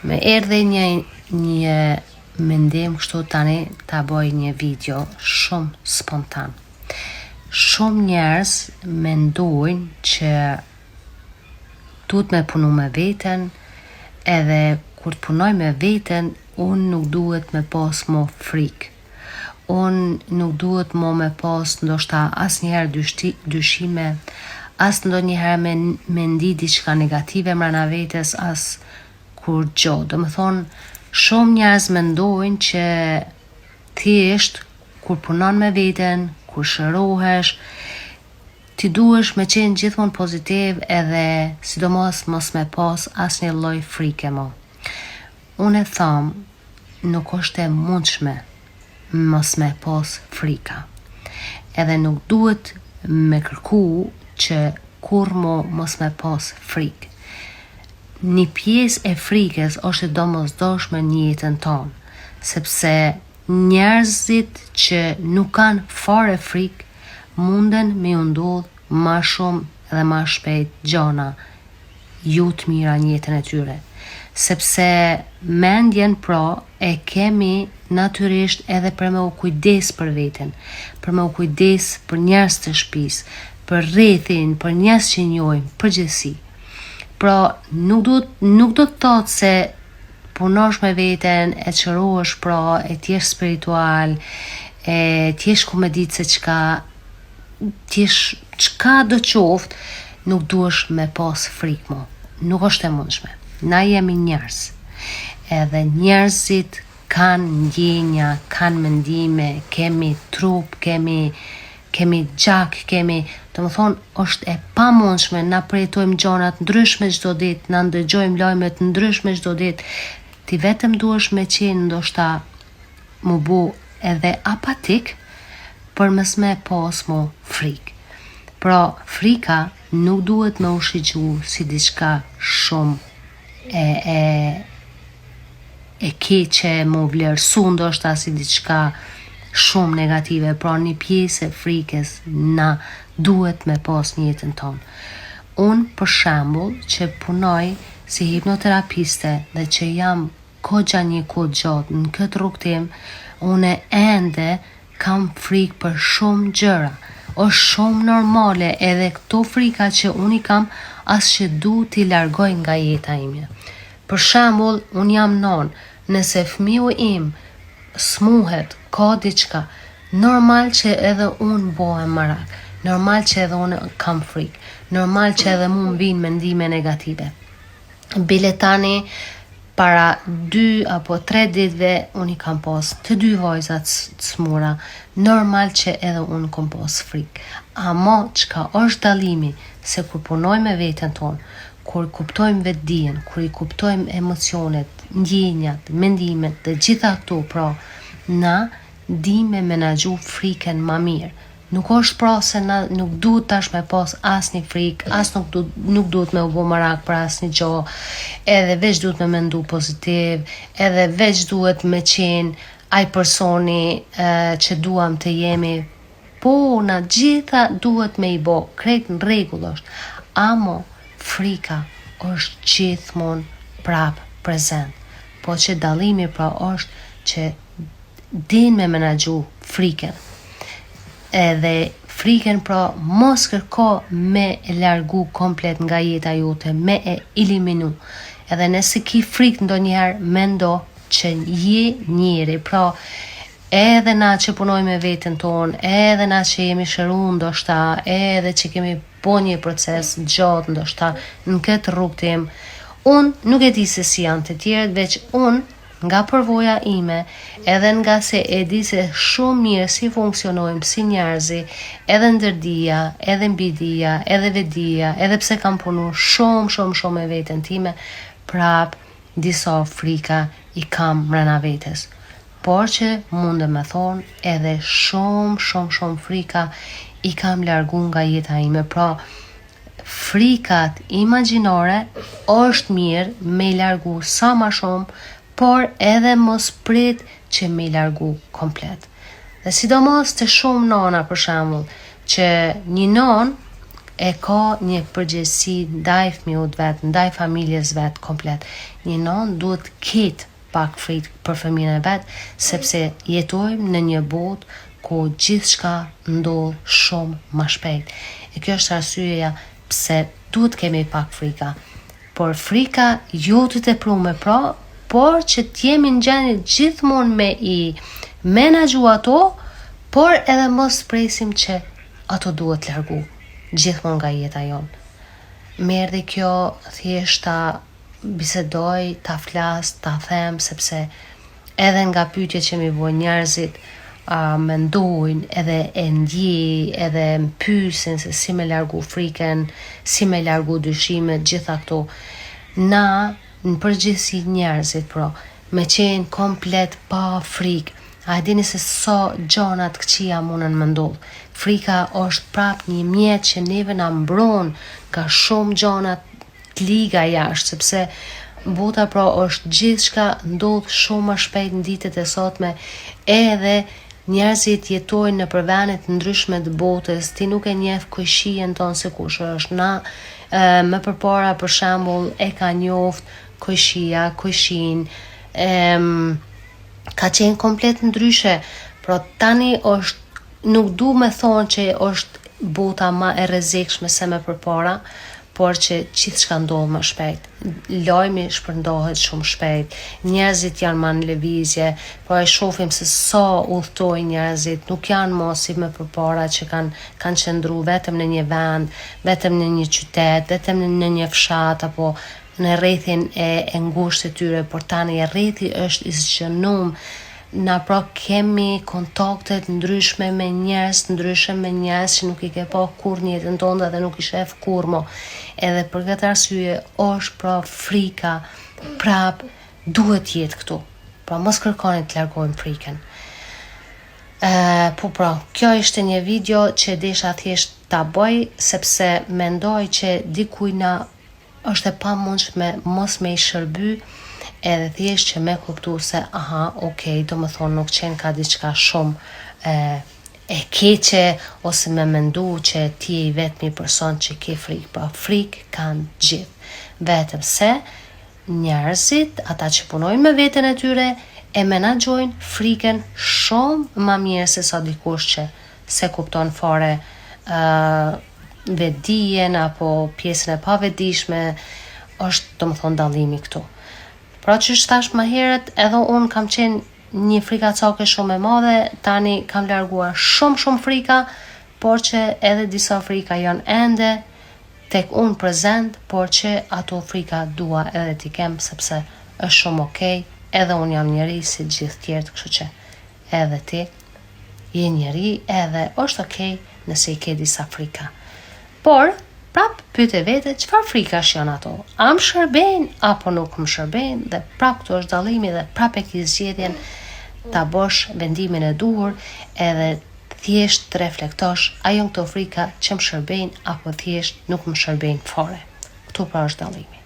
Me erdhe një mendim kështu tani ta bëj një video shumë spontan. Shumë njerëz mendojnë që duhet me punu me veten, edhe kur të punoj me veten, unë nuk duhet me pas mo frikë. Unë nuk duhet mo me pas ndoshta asnjëherë dyshime, as ndonjëherë me ndi diçka negative mrena vetes, as kur gjo. Do më thonë, shumë njerëz mendojnë që thjesht kur punon me veten, kur shërohesh, ti duhesh me qenë gjithmonë pozitiv edhe sidomos mos me pas asnjë lloj frike mo. Unë e tham, nuk është e mundshme mos me pas frika. Edhe nuk duhet me kërku që kur mos me pas frikë. Një pjesë e frikës është e domosdoshme në jetën tonë, sepse njerëzit që nuk kanë fare frikë munden me u ndodh ma shumë dhe ma shpejt gjona ju të mira në jetën e tyre. Sepse mendjen pra e kemi natyrisht edhe për me u kujdes për veten, për me u kujdes për njerëz të shtëpisë, për rrethin, për njerëz që njohim, përgjithësi. Pra, nuk do të thotë se punosh me veten, e qërohesh pra, e t'jesh spiritual, e t'jesh ku me ditë se çka do qoftë, nuk duhesh me pas frikë mo. Nuk është e mundshme. Na jemi njerëz. Edhe njerëzit kanë ndjenja, kanë mendime, kemi trup, kemi gjak, do më thonë, është e pamundshme, na përjetojmë gjonat ndryshme çdo ditë, na ndëgjojmë lajme të ndryshme çdo ditë, ti vetëm duhesh me qenë ndoshta mu bu edhe apatik për mos me pas mo frikë. Pra, frika nuk duhet me u shigju si diçka shumë e keqe, mu vlerësu ndoshta si diçka shumë negative, pra një pjesë e frikës na duhet me pas në jetën tonë. Unë për shembull që punoj si hipnoterapiste dhe që jam një kohë gjatë në këtë rrugtim, unë ende kam frikë për shumë gjëra. Është shumë normale edhe këto frika që unë i kam as që du t'i largoj nga jeta ime. Për shembull, unë jam non, nëse fëmiu im smuhet, ka diçka, normal që edhe unë bohem marak, normal që edhe unë kam frikë, normal që edhe mu m'vijnë mendime negative. Bile tani, para 2 apo 3 ditëve, unë i kam pas të 2 vajzat smura, normal që edhe unë kam pas frikë. Ama çka është dallimi se kur punoj me veten tonë, kur kuptojmë vetdijen, kur i kuptojmë emocionet, ndjenjat, mendimet dhe gjitha këto, pra, na di me menaxhu frikën ma mirë. Nuk është pra se na nuk duhet tash me pas asnjë frikë, as nuk duhet me u bë marak për asnjë gjë, edhe veç duhet me mendu pozitiv, edhe veç duhet me qenë ai personi që duam të jemi. Po, na gjitha duhet me i bë, krejt në rregull është. Amo frika është gjithmonë prap prezent. Po që dallimi pra është që din me menaxhu frikën. Edhe frikën pra mos kërko me e largu komplet nga jeta jote, me e eliminu. Edhe nëse ki frikë ndonjëherë, mendo që je njeri, pra edhe na që punoj me veten tonë, edhe na që jemi shëru ndoshta, edhe që kemi po një proces gjatë ndoshta në këtë rrugtim, unë nuk e di se si janë të tjerët, veç unë nga përvoja ime, edhe nga se e di se shumë mirë si funksionojmë si njerëzi, edhe ndërdia, edhe mbidia, edhe vetdia, edhe pse kam punu shumë me veten time, prap disa frika i kam mrena vetes. Por që mundem me thonë edhe shumë frika i kam largu nga jeta ime. Pra, frikat imagjinore është mirë me i largu sa ma shumë, por edhe mos prit që me i largu komplet. Dhe sidomos të shumë nana për shembull, që një non e ka një përgjegjësi ndaj fëmijët vet, ndaj familjes vet komplet. Një non duhet ketë pak frikë për fëmijën e vet, sepse jetojmë në një botë ku gjithçka ndodh shumë më shpejt. E kjo është arsyeja pse duhet kemi pak frika. Por frika jo të tepruar pra, por që t'jemi në gjendje gjithmonë me i menaxhu ato, por edhe mos presim që ato duhet largu gjithmonë nga jeta jonë. Më erdhi kjo thjesht ta bisedoj, ta flas, ta them, sepse edhe nga pyetjet që mi bojnë njerëzit, mendojnë edhe e ndjej, edhe më pyesin se si me largu frikën, si me largu dyshimet, gjitha këto. Na, në përgjithësi njerëzit, me qenë komplet pa frikë, a e dini se sa gjanat këqija munën më ndodh. Frika është prap një mjet që neve na mbron nga shumë gjanat të liga jashtë, sepse bota është gjithçka ndodh shumë më shpejt në ditët e sotme, edhe njerëzit jetojnë në vende të ndryshme të botës, ti nuk e njeh kojshijen tonë se kush është. Na më përpara për shembull e ka njoft kojshia, kojshin, ka qenë komplet ndryshe, tani është, nuk du me thonë që është bota ma e rrezikshme se më përpara, por që gjithçka ndodh më shpejt. Lajmi shpërndohet shumë shpejt, njerëzit janë ma në lëvizje, e shohim se sa udhtojnë njerëzit, nuk janë më si më përpara që kanë qëndru vetëm në një vend, vetëm në një qytet, vetëm në një fshat apo në rrethin e ngushtë të tyre, por tani rrethi është i zgjenuar. Na kemi kontakte të ndryshme me njerëz, që nuk i ke pa kur në jetën tonë dhe nuk i shef kur mo. Edhe për këtë arsye është frika prap duhet jetë këtu. Mos kërkoni të largojmë frikën. Kjo ishte një video që desha thjesht ta bëj, sepse mendoj që dikujna është e pamundshme mos me i shërby, edhe thjesht që me kuptu se do më thonë nuk qenë ka diçka shumë e keqe, ose me mendu që ti e i vetmi person që ke frikë, frikë kanë gjithë, vetëm se njerëzit, ata që punojnë me veten e tyre, e menaxhojnë frikën shumë ma mirë se sa dikush që se kupton fare vetdijen apo pjesën e pavetdijshme. Është do më thonë dallimi këtu. Që thash më herët, edhe unë kam qenë një frikacake shumë e madhe, tani kam larguar shumë frika, por që edhe disa frika janë ende tek unë prezent, por që ato frika dua edhe t'i kem, sepse është shumë okej, edhe unë jam njeri si gjithë tjertë, kështu që edhe ti je njeri, edhe është okej nëse i ke disa frika. Por prap pyete vete çfarë frikash janë ato? A më shërbejnë apo nuk më shërbejnë? Dhe prap këtu është dallimi dhe prap e ke zgjedhjen ta bësh vendimin e duhur, edhe thjesht të reflektosh a janë këto frika që më shërbejnë apo thjesht nuk më shërbejnë fare. Këtu pra është dallimi.